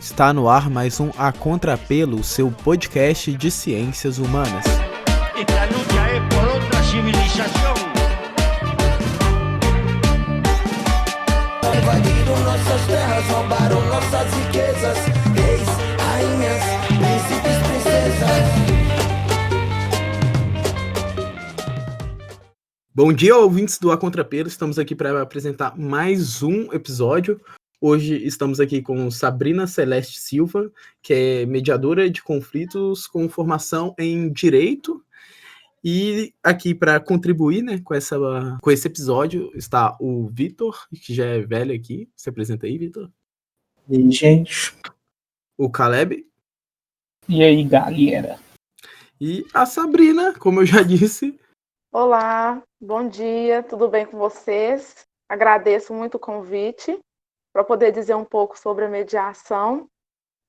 Está no ar mais um A Contrapelo, seu podcast de ciências humanas. Esta lucha es por otra civilización. Invadiram nossas terras, roubaram nossas riquezas. Reis, rainhas, príncipes, princesas. Bom dia, ouvintes do A Contrapelo. Estamos aqui para apresentar mais um episódio. Hoje estamos aqui com Sabrina Celeste Silva, que é mediadora de conflitos com formação em Direito. E aqui para contribuir, né, com esse episódio está o Vitor, que já é velho aqui. Se apresenta aí, Vitor. E aí, gente? O Caleb. E aí, galera? E a Sabrina, como eu já disse. Olá, bom dia, tudo bem com vocês? Agradeço muito o convite para poder dizer um pouco sobre a mediação.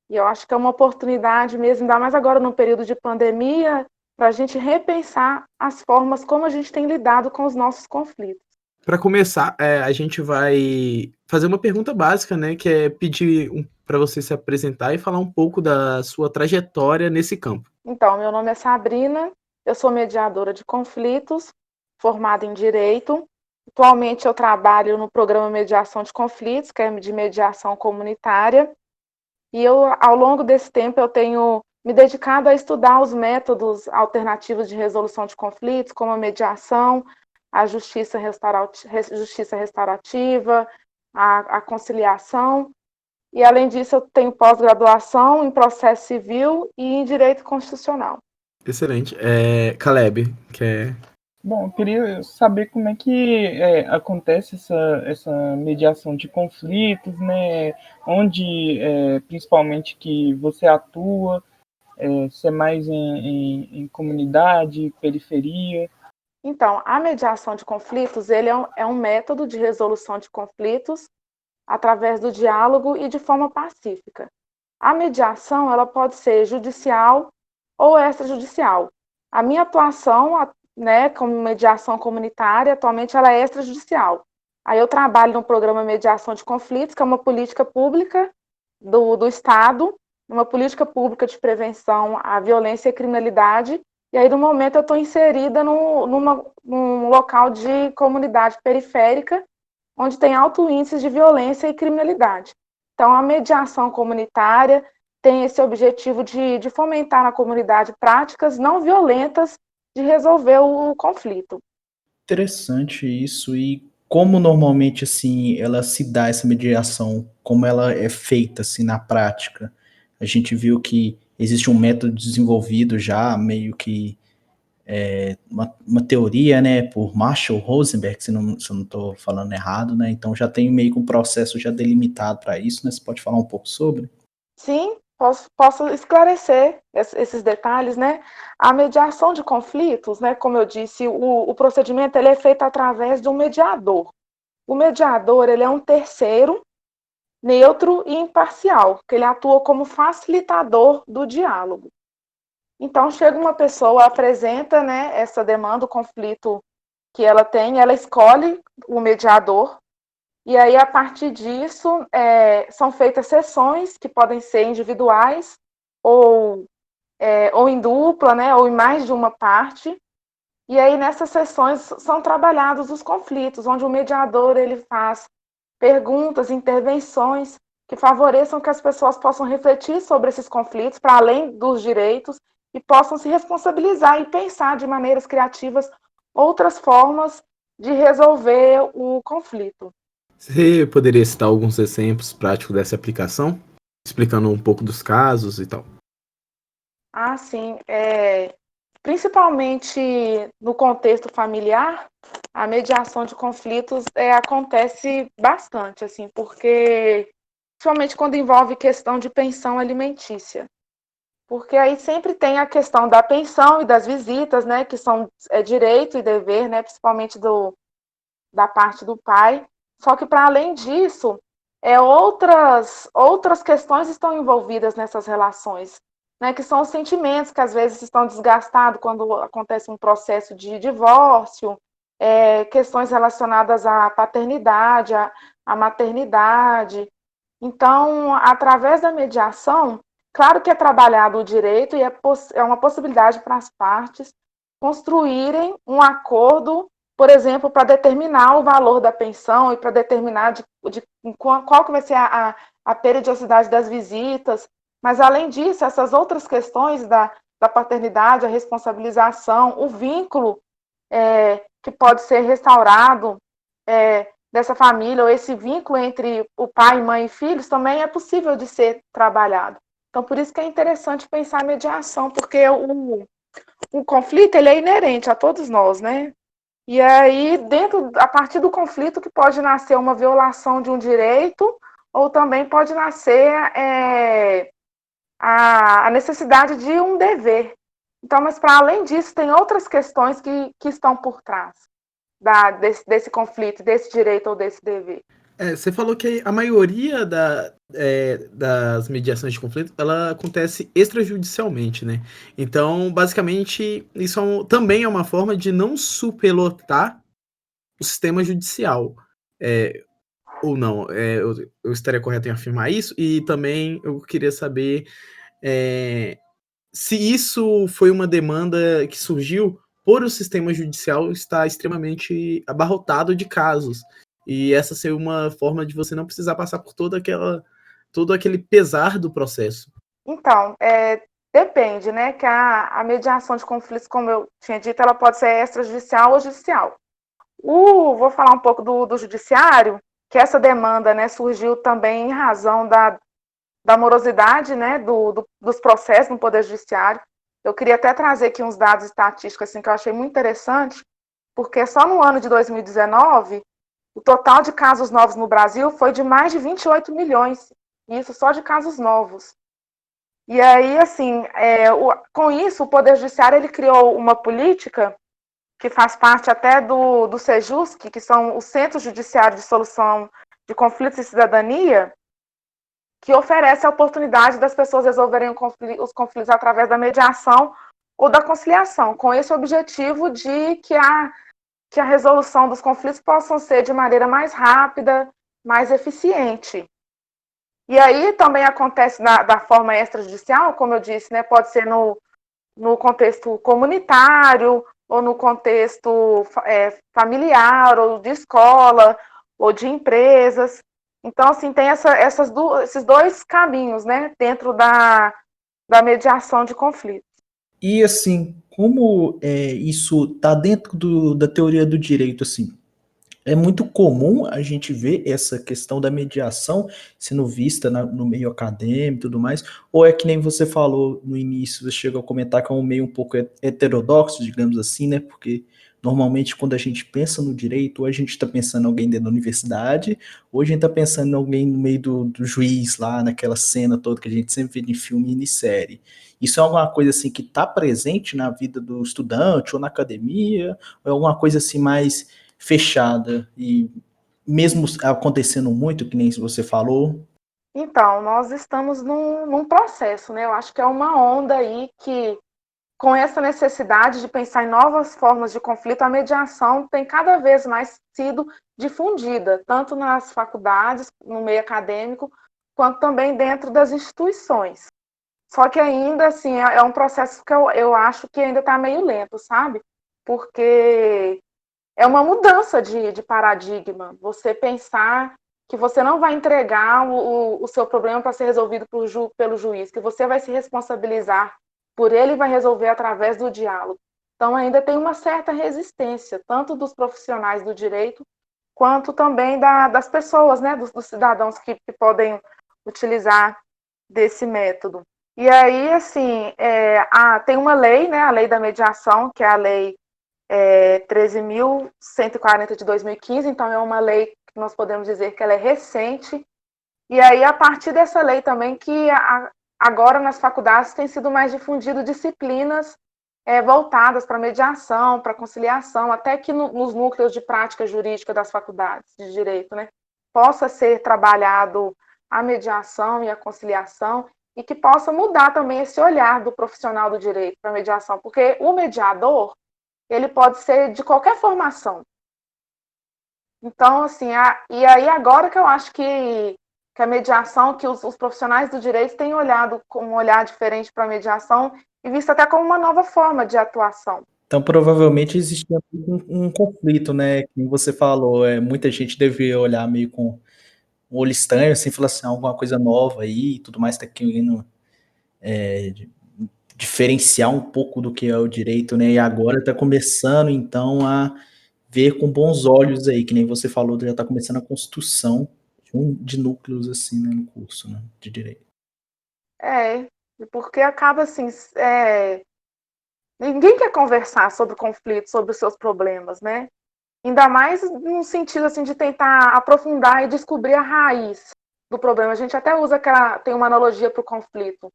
E eu acho que é uma oportunidade mesmo, ainda mais agora no período de pandemia, para a gente repensar as formas como a gente tem lidado com os nossos conflitos. Para começar, a gente vai fazer uma pergunta básica, né, que é pedir para você se apresentar e falar um pouco da sua trajetória nesse campo. Então, meu nome é Sabrina, eu sou mediadora de conflitos, formada em Direito. Atualmente eu trabalho no programa Mediação de Conflitos, que é de mediação comunitária. E eu, ao longo desse tempo, eu tenho me dedicado a estudar os métodos alternativos de resolução de conflitos, como a mediação, a justiça restaurativa, a conciliação. E, além disso, eu tenho pós-graduação em processo civil e em direito constitucional. Excelente. Caleb, Bom, eu queria saber como é que acontece essa mediação de conflitos, né? Onde, principalmente, que você atua, se é mais em comunidade, periferia. Então, a mediação de conflitos, ele é um método de resolução de conflitos através do diálogo e de forma pacífica. A mediação, ela pode ser judicial ou extrajudicial. A minha atuação, né, como mediação comunitária, atualmente ela é extrajudicial. Aí eu trabalho no programa Mediação de Conflitos, que é uma política pública do Estado, uma política pública de prevenção à violência e à criminalidade. E aí, no momento, eu estou inserida num local de comunidade periférica, onde tem alto índice de violência e criminalidade. Então, a mediação comunitária tem esse objetivo de fomentar na comunidade práticas não violentas de resolver o conflito. Interessante isso. E como normalmente assim ela se dá essa mediação, como ela é feita assim na prática? A gente viu que existe um método desenvolvido já, meio que uma teoria, né, por Marshall Rosenberg, se eu não estou falando errado, né? Então já tem meio que um processo já delimitado para isso, né? Você pode falar um pouco sobre? Sim, posso esclarecer esses detalhes, né? A mediação de conflitos, né, como eu disse, o procedimento ele é feito através de um mediador. O mediador ele é um terceiro, neutro e imparcial, que ele atua como facilitador do diálogo. Então, chega uma pessoa, apresenta, né, essa demanda, o conflito que ela tem, ela escolhe o mediador, e aí, a partir disso, são feitas sessões que podem ser individuais ou em dupla, né, ou em mais de uma parte. E aí, nessas sessões, são trabalhados os conflitos, onde o mediador ele faz perguntas, intervenções que favoreçam que as pessoas possam refletir sobre esses conflitos, para além dos direitos, e possam se responsabilizar e pensar de maneiras criativas outras formas de resolver o conflito. você poderia citar alguns exemplos práticos dessa aplicação? Explicando um pouco dos casos e tal. Ah, sim. Principalmente no contexto familiar, a mediação de conflitos acontece bastante, assim, porque, principalmente quando envolve questão de pensão alimentícia. Porque aí sempre tem a questão da pensão e das visitas, né, que são direito e dever, né, principalmente da parte do pai. Só que, para além disso, outras questões estão envolvidas nessas relações, né, que são os sentimentos que às vezes estão desgastados quando acontece um processo de divórcio, questões relacionadas à paternidade, à maternidade. Então, através da mediação, claro que é trabalhado o direito e é uma possibilidade para as partes construírem um acordo, por exemplo, para determinar o valor da pensão e para determinar qual que vai ser a periodicidade das visitas. Mas, além disso, essas outras questões da paternidade, a responsabilização, o vínculo que pode ser restaurado dessa família, ou esse vínculo entre o pai, mãe e filhos, também é possível de ser trabalhado. Então, por isso que é interessante pensar a mediação, porque o conflito ele é inerente a todos nós, né? E aí, a partir do conflito, que pode nascer uma violação de um direito, ou também pode nascer a necessidade de um dever. Então, mas para além disso, tem outras questões que estão por trás desse conflito, desse direito ou desse dever. Você falou que a maioria das mediações de conflito, ela acontece extrajudicialmente, né? Então, basicamente, isso também é uma forma de não superlotar o sistema judicial. Ou não, eu estaria correto em afirmar isso? E também eu queria saber se isso foi uma demanda que surgiu por o sistema judicial estar extremamente abarrotado de casos. E essa ser uma forma de você não precisar passar por todo aquele pesar do processo. Então, depende, né? Que a mediação de conflitos, como eu tinha dito, ela pode ser extrajudicial ou judicial. Vou falar um pouco do judiciário, que essa demanda, né, surgiu também em razão da morosidade, né, dos processos no Poder Judiciário. Eu queria até trazer aqui uns dados estatísticos assim, que eu achei muito interessante, porque só no ano de 2019, o total de casos novos no Brasil foi de mais de 28 milhões, isso só de casos novos. E aí, assim, com isso, o Poder Judiciário ele criou uma política que faz parte até do Sejusc, que são os Centros Judiciários de Solução de Conflitos e Cidadania, que oferece a oportunidade das pessoas resolverem os conflitos através da mediação ou da conciliação, com esse objetivo de que a resolução dos conflitos possam ser de maneira mais rápida, mais eficiente. E aí também acontece da forma extrajudicial, como eu disse, né, pode ser no contexto comunitário, ou no contexto familiar, ou de escola, ou de empresas. Então, assim, tem esses dois caminhos, né, dentro da mediação de conflitos. E assim, como isso está dentro da teoria do direito, assim, é muito comum a gente ver essa questão da mediação sendo vista no meio acadêmico e tudo mais, ou é que nem você falou no início, você chegou a comentar que é um meio um pouco heterodoxo, digamos assim, né? Porque normalmente quando a gente pensa no direito, ou a gente está pensando em alguém dentro da universidade, ou a gente está pensando em alguém no meio do juiz lá, naquela cena toda que a gente sempre vê em filme e minissérie. Isso é alguma coisa assim que está presente na vida do estudante ou na academia, ou é alguma coisa assim mais fechada e mesmo acontecendo muito, que nem você falou? Então, nós estamos num processo, né? Eu acho que é uma onda aí que, com essa necessidade de pensar em novas formas de conflito, a mediação tem cada vez mais sido difundida, tanto nas faculdades, no meio acadêmico, quanto também dentro das instituições. Só que ainda, assim, é um processo que eu acho que ainda está meio lento, sabe? Porque é uma mudança de paradigma. Você pensar que você não vai entregar o seu problema para ser resolvido pelo juiz, que você vai se responsabilizar por ele e vai resolver através do diálogo. Então, ainda tem uma certa resistência, tanto dos profissionais do direito, quanto também das pessoas, né, dos cidadãos que podem utilizar desse método. E aí, assim, tem uma lei, né, a lei da mediação, que é a lei 13.140 de 2015, então é uma lei que nós podemos dizer que ela é recente, e aí a partir dessa lei também que agora nas faculdades tem sido mais difundido disciplinas voltadas para mediação, para conciliação, até que nos núcleos de prática jurídica das faculdades de direito, né, possa ser trabalhado a mediação e a conciliação, e que possa mudar também esse olhar do profissional do direito para a mediação, porque o mediador, ele pode ser de qualquer formação. Então, assim, e aí agora que eu acho que que a mediação, que os profissionais do direito têm olhado com um olhar diferente para a mediação e visto até como uma nova forma de atuação. Então, provavelmente existia um conflito, né? Como você falou, muita gente devia olhar meio com um olho estranho, assim, falar assim, alguma coisa nova aí e tudo mais, tá querendo diferenciar um pouco do que é o direito, né? E agora tá começando, então, a ver com bons olhos aí, que nem você falou, já tá começando a construção de núcleos, assim, né, no curso, né, de direito. Porque acaba assim, ninguém quer conversar sobre conflitos, sobre os seus problemas, né? Ainda mais no sentido assim de tentar aprofundar e descobrir a raiz do problema. A gente até usa tem uma analogia para o conflito,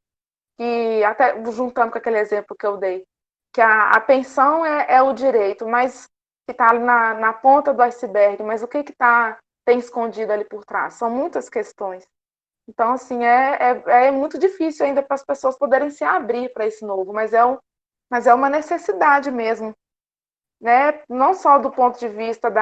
que até juntando com aquele exemplo que eu dei, que a pensão é o direito, mas que está ali na ponta do iceberg, mas o que tem escondido ali por trás? São muitas questões. Então, assim, é muito difícil ainda para as pessoas poderem se abrir para esse novo, mas é uma necessidade mesmo, né? Não só do ponto de vista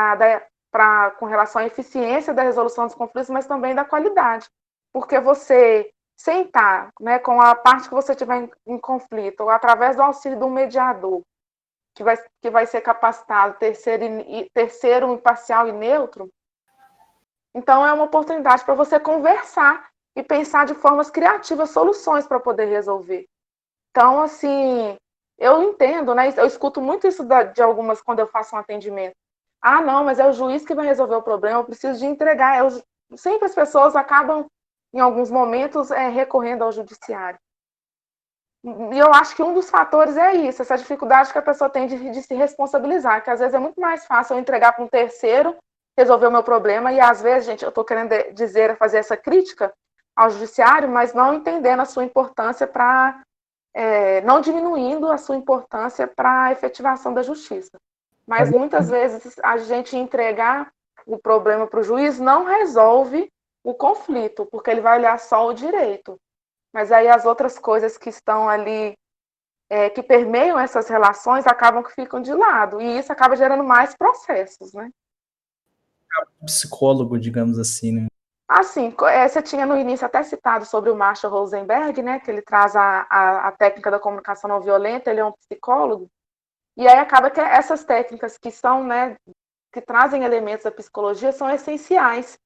com relação à eficiência da resolução dos conflitos, mas também da qualidade. Porque você sentar, né, com a parte que você tiver em conflito, ou através do auxílio de um mediador, que vai ser capacitado, terceiro, imparcial e neutro, então é uma oportunidade para você conversar e pensar de formas criativas soluções para poder resolver. Então, assim, eu entendo, né? Eu escuto muito isso de algumas quando eu faço um atendimento. Ah, não, mas é o juiz que vai resolver o problema, eu preciso de entregar. Sempre as pessoas acabam, em alguns momentos, recorrendo ao judiciário. E eu acho que um dos fatores é isso, essa dificuldade que a pessoa tem de se responsabilizar, que às vezes é muito mais fácil eu entregar para um terceiro resolver o meu problema, e às vezes, gente, eu estou querendo fazer essa crítica ao judiciário, mas não entendendo a sua importância não diminuindo a sua importância para a efetivação da justiça. Mas muitas vezes a gente entregar o problema para o juiz não resolve o conflito, porque ele vai olhar só o direito. Mas aí as outras coisas que estão ali, que permeiam essas relações, acabam que ficam de lado. E isso acaba gerando mais processos, né? Psicólogo, digamos assim, né? Assim, você tinha no início até citado sobre o Marshall Rosenberg, né, que ele traz a técnica da comunicação não violenta, ele é um psicólogo, e aí acaba que essas técnicas que são, né, que trazem elementos da psicologia são essenciais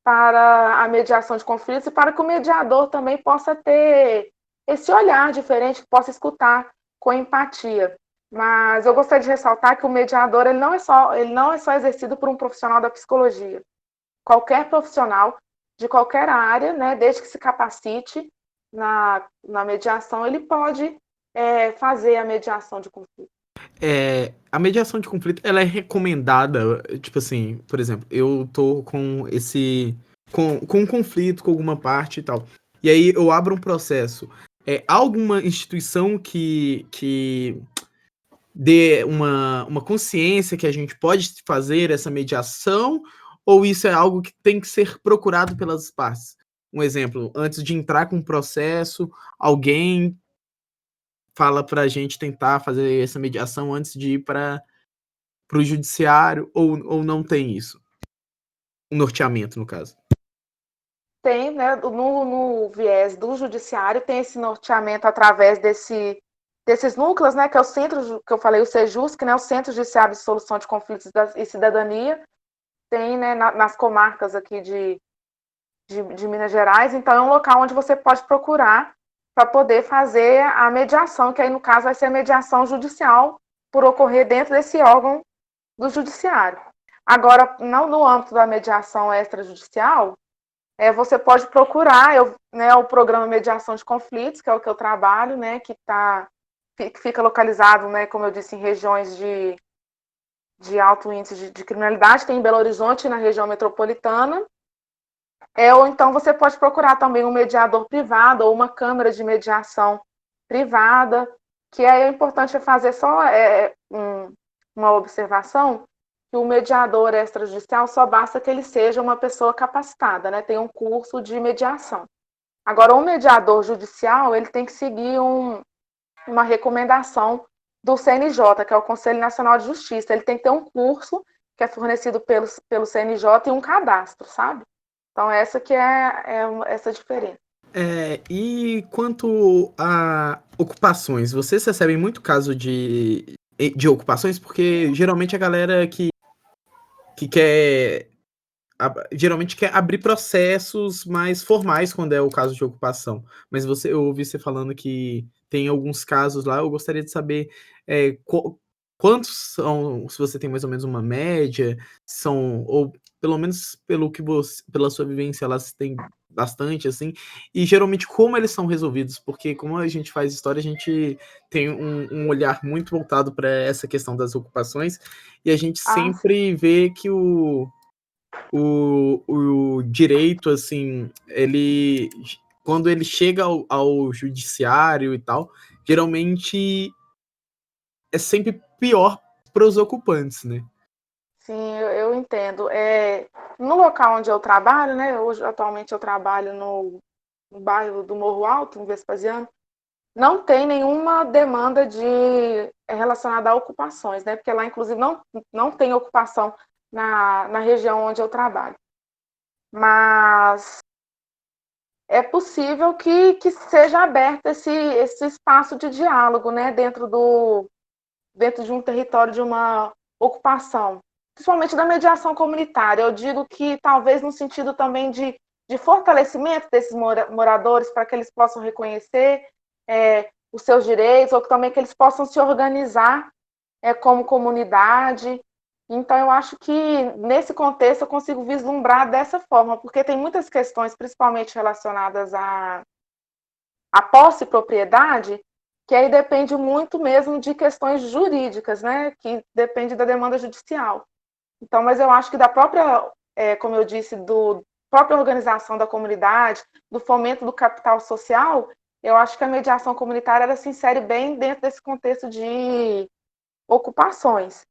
para a mediação de conflitos e para que o mediador também possa ter esse olhar diferente, que possa escutar com empatia. Mas eu gostaria de ressaltar que o mediador ele não é só exercido por um profissional da psicologia. Qualquer profissional de qualquer área, né, desde que se capacite na mediação, ele pode fazer a mediação de conflito. A mediação de conflito, ela é recomendada, tipo assim, por exemplo, eu tô com um conflito com alguma parte e tal, e aí eu abro um processo. Há alguma instituição que dê uma consciência que a gente pode fazer essa mediação, ou isso é algo que tem que ser procurado pelas partes? Um exemplo, antes de entrar com o processo, alguém fala para a gente tentar fazer essa mediação antes de ir para o judiciário, ou não tem isso? Um norteamento, no caso. Tem, né, no viés do judiciário, tem esse norteamento através desses núcleos, né, que é o centro, que eu falei, o SEJUSC, né, o Centro Judiciário de Solução de Conflitos e Cidadania, tem, né, nas comarcas aqui de Minas Gerais, então é um local onde você pode procurar para poder fazer a mediação, que aí no caso vai ser a mediação judicial por ocorrer dentro desse órgão do judiciário. Agora, não no âmbito da mediação extrajudicial, você pode procurar o programa Mediação de Conflitos, que é o que eu trabalho, né, que fica localizado, né, como eu disse, em regiões de alto índice de criminalidade, tem em Belo Horizonte, na região metropolitana. Ou então você pode procurar também um mediador privado ou uma câmara de mediação privada, que é importante fazer só uma observação, que o mediador extrajudicial só basta que ele seja uma pessoa capacitada, né? Tem um curso de mediação. Agora, o mediador judicial, ele tem que seguir uma recomendação do CNJ, que é o Conselho Nacional de Justiça. Ele tem que ter um curso que é fornecido pelo CNJ e um cadastro, sabe? Então, essa que é essa diferença. E quanto a ocupações, vocês recebem muito caso de ocupações? Porque geralmente a galera que quer geralmente quer abrir processos mais formais quando é o caso de ocupação. Mas eu ouvi você falando que tem alguns casos lá, eu gostaria de saber quantos são, se você tem mais ou menos uma média, ou pelo menos pela sua vivência lá, se tem bastante, assim, e geralmente como eles são resolvidos, porque como a gente faz história, a gente tem um olhar muito voltado para essa questão das ocupações, e a gente sempre vê que o direito, assim, quando ele chega ao judiciário e tal, geralmente é sempre pior para os ocupantes, né? Sim, eu entendo. No local onde eu trabalho, né? Hoje, atualmente, eu trabalho no bairro do Morro Alto, em Vespasiano, não tem nenhuma demanda relacionada a ocupações, né? Porque lá, inclusive, não tem ocupação na região onde eu trabalho. Mas é possível que seja aberto esse espaço de diálogo, né? Dentro de um território de uma ocupação, principalmente da mediação comunitária. Eu digo que talvez no sentido também de fortalecimento desses moradores para que eles possam reconhecer os seus direitos, ou também que eles possam se organizar como comunidade. Então, eu acho que nesse contexto eu consigo vislumbrar dessa forma, porque tem muitas questões, principalmente relacionadas à posse e propriedade, que aí depende muito mesmo de questões jurídicas, né? Que depende da demanda judicial. Então, mas eu acho que da própria, como eu disse, do própria organização da comunidade, do fomento do capital social, eu acho que a mediação comunitária ela se insere bem dentro desse contexto de ocupações.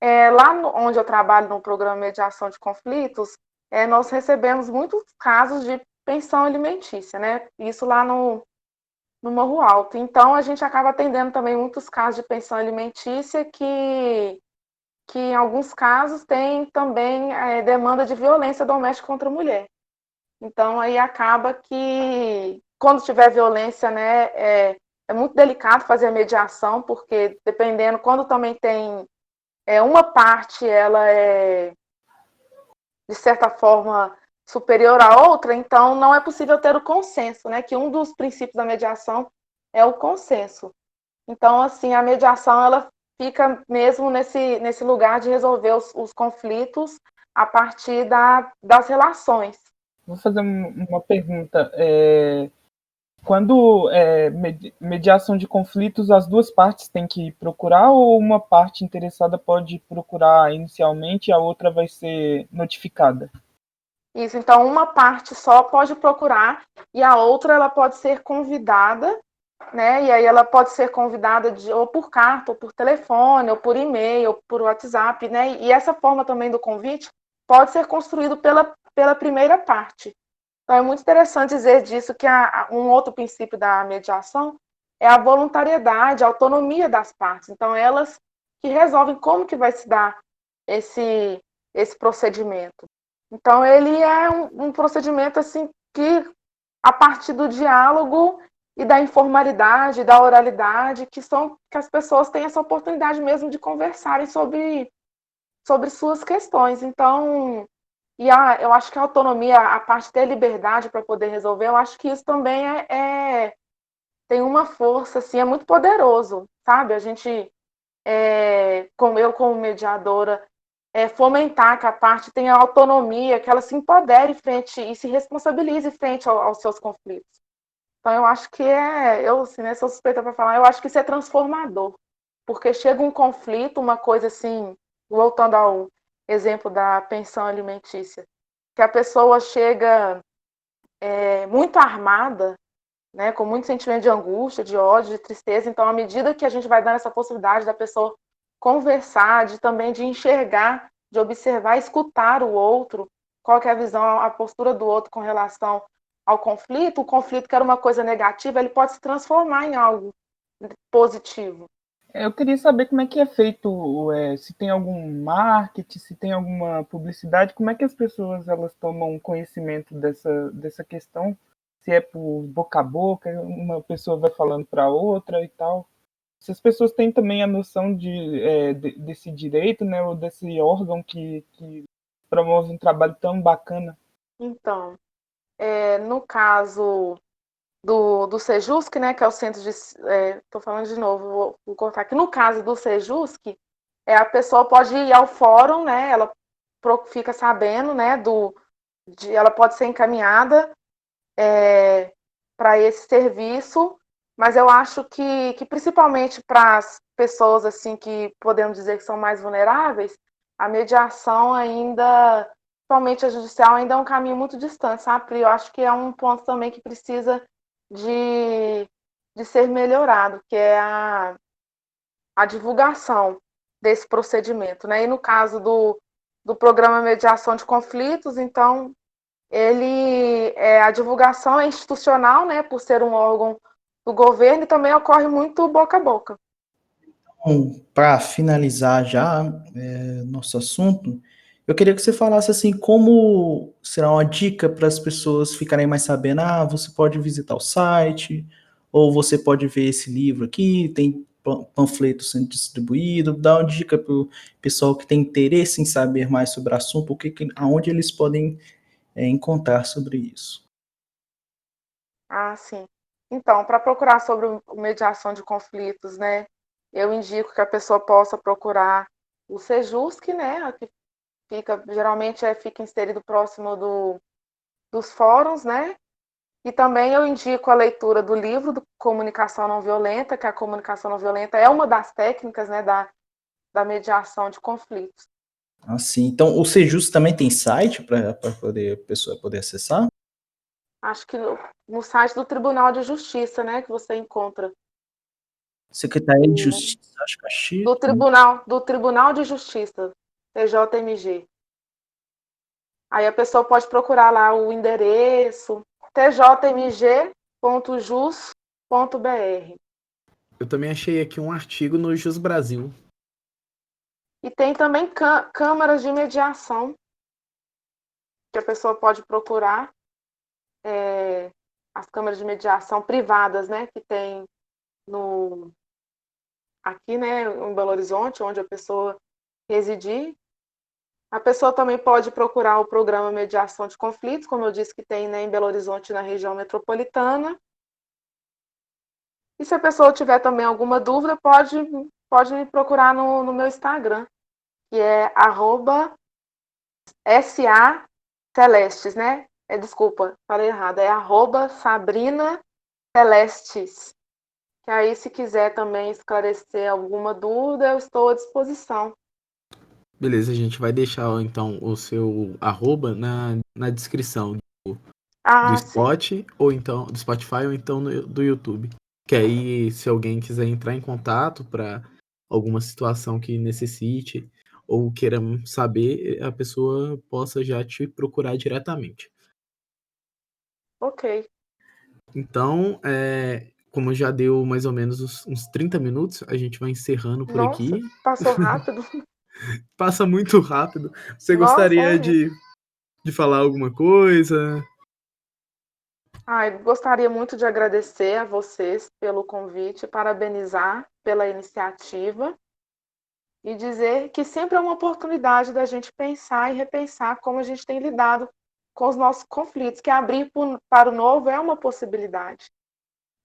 Lá onde eu trabalho no programa de mediação de conflitos, nós recebemos muitos casos de pensão alimentícia, né? Isso lá no Morro Alto. Então, a gente acaba atendendo também muitos casos de pensão alimentícia que em alguns casos tem também demanda de violência doméstica contra a mulher. Então, aí acaba que, quando tiver violência, né, é muito delicado fazer a mediação, porque dependendo, quando também tem uma parte, ela é, de certa forma, superior à outra, então não é possível ter o consenso, né, que um dos princípios da mediação é o consenso. Então, assim, a mediação, ela fica mesmo nesse lugar de resolver os conflitos a partir das relações. Vou fazer uma pergunta. Quando mediação de conflitos, as duas partes têm que procurar, ou uma parte interessada pode procurar inicialmente e a outra vai ser notificada? Isso, então uma parte só pode procurar e a outra ela pode ser convidada, né? E aí ela pode ser convidada ou por carta, ou por telefone, ou por e-mail, ou por WhatsApp, né? E essa forma também do convite pode ser construído pela primeira parte. Então é muito interessante dizer disso que um outro princípio da mediação é a voluntariedade, a autonomia das partes. Então elas que resolvem como que vai se dar esse procedimento. Então ele é um procedimento assim que a partir do diálogo e da informalidade, da oralidade, que as pessoas têm essa oportunidade mesmo de conversarem sobre suas questões. Então, eu acho que a autonomia, a parte da liberdade para poder resolver, eu acho que isso também tem uma força, assim, é muito poderoso, sabe? A gente, como mediadora, fomentar que a parte tenha autonomia, que ela se empodere frente e se responsabilize frente aos seus conflitos. Então, eu acho que eu, assim, né, sou suspeita para falar, eu acho que isso é transformador, porque chega um conflito, uma coisa assim, voltando ao exemplo da pensão alimentícia, que a pessoa chega muito armada, né, com muito sentimento de angústia, de ódio, de tristeza. Então, à medida que a gente vai dando essa possibilidade da pessoa conversar, também de enxergar, de observar, escutar o outro, qual que é a visão, a postura do outro com relação ao conflito, o conflito que era uma coisa negativa, ele pode se transformar em algo positivo. Eu queria saber como é que é feito, se tem algum marketing, se tem alguma publicidade, como é que as pessoas elas tomam conhecimento dessa questão, se é por boca a boca, uma pessoa vai falando para outra e tal. Se as pessoas têm também a noção desse direito, né, ou desse órgão que promove um trabalho tão bacana. Então, no caso do Sejusc, né, que é o centro de... Estou falando de novo, vou cortar aqui. No caso do Sejusc, a pessoa pode ir ao fórum, né, ela fica sabendo, né, ela pode ser encaminhada para esse serviço, mas eu acho que principalmente para as pessoas assim que podemos dizer que são mais vulneráveis, a mediação ainda, principalmente a judicial, ainda é um caminho muito distante, sabe? Eu acho que é um ponto também que precisa de ser melhorado, que é a divulgação desse procedimento, né? E no caso do programa Mediação de Conflitos, então, a divulgação é institucional, né, por ser um órgão do governo, e também ocorre muito boca a boca. Bom, para finalizar já nosso assunto, eu queria que você falasse assim, como será uma dica para as pessoas ficarem mais sabendo, você pode visitar o site, ou você pode ver esse livro aqui, tem panfleto sendo distribuído, dá uma dica para o pessoal que tem interesse em saber mais sobre o assunto, aonde eles podem encontrar sobre isso. Sim. Então, para procurar sobre mediação de conflitos, né, eu indico que a pessoa possa procurar o Sejusc, né, que geralmente fica inserido próximo dos fóruns, né, e também eu indico a leitura do livro do Comunicação Não Violenta, que a comunicação não violenta é uma das técnicas, né, da mediação de conflitos. Assim, então o Sejus também tem site para a pessoa poder acessar? Acho que no site do Tribunal de Justiça, né, que você encontra. Secretaria de Justiça, acho que achei. Do Tribunal de Justiça, TJMG. Aí a pessoa pode procurar lá o endereço tjmg.jus.br. Eu também achei aqui um artigo no Jus Brasil. E tem também câmaras de mediação que a pessoa pode procurar. As câmaras de mediação privadas, né, que tem aqui, né, em Belo Horizonte, onde a pessoa residir. A pessoa também pode procurar o programa Mediação de Conflitos, como eu disse que tem, né, em Belo Horizonte, na região metropolitana. E se a pessoa tiver também alguma dúvida, pode me procurar no meu Instagram, que é @sacelestes, né? Desculpa, falei errado, é @sabrinacelestes. Que aí, se quiser também esclarecer alguma dúvida, eu estou à disposição. Beleza, a gente vai deixar então o seu arroba na descrição do Spotify, ou então do Spotify, ou então do YouTube. Que aí, se alguém quiser entrar em contato para alguma situação que necessite ou queira saber, a pessoa possa já te procurar diretamente. Ok. Então, como já deu mais ou menos uns 30 minutos, a gente vai encerrando por aqui. Passou rápido. Passa muito rápido. Você Nossa, gostaria de falar alguma coisa? Eu gostaria muito de agradecer a vocês pelo convite, parabenizar pela iniciativa e dizer que sempre é uma oportunidade da gente pensar e repensar como a gente tem lidado com os nossos conflitos, que abrir para o novo é uma possibilidade.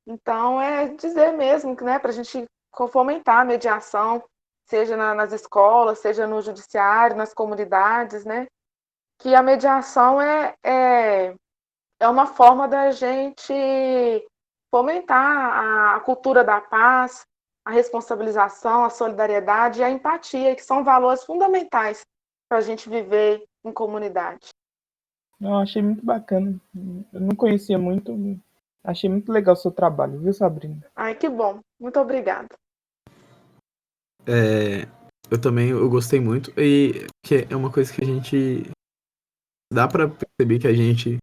Então, é dizer mesmo, né, para a gente fomentar a mediação, seja nas escolas, seja no judiciário, nas comunidades, né, que a mediação é uma forma da gente fomentar a cultura da paz, a responsabilização, a solidariedade e a empatia, que são valores fundamentais para a gente viver em comunidade. Eu achei muito bacana. Eu não conhecia muito. Achei muito legal o seu trabalho, viu, Sabrina? Que bom. Muito obrigada. Eu gostei muito, e que é uma coisa que a gente dá para perceber que a gente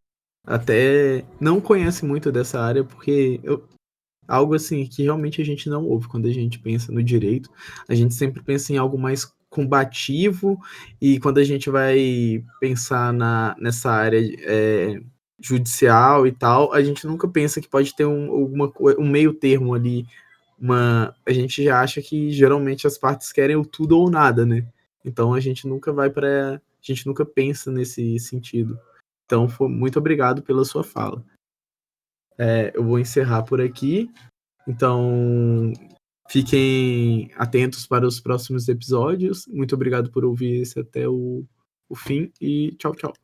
até não conhece muito dessa área, porque algo assim que realmente a gente não ouve quando a gente pensa no direito. A gente sempre pensa em algo mais combativo, e quando a gente vai pensar nessa área judicial e tal, a gente nunca pensa que pode ter um meio termo ali. A gente já acha que geralmente as partes querem o tudo ou nada, né? Então a gente nunca pensa nesse sentido. Então, muito obrigado pela sua fala. Eu vou encerrar por aqui. Então, fiquem atentos para os próximos episódios. Muito obrigado por ouvir esse até o fim e tchau, tchau.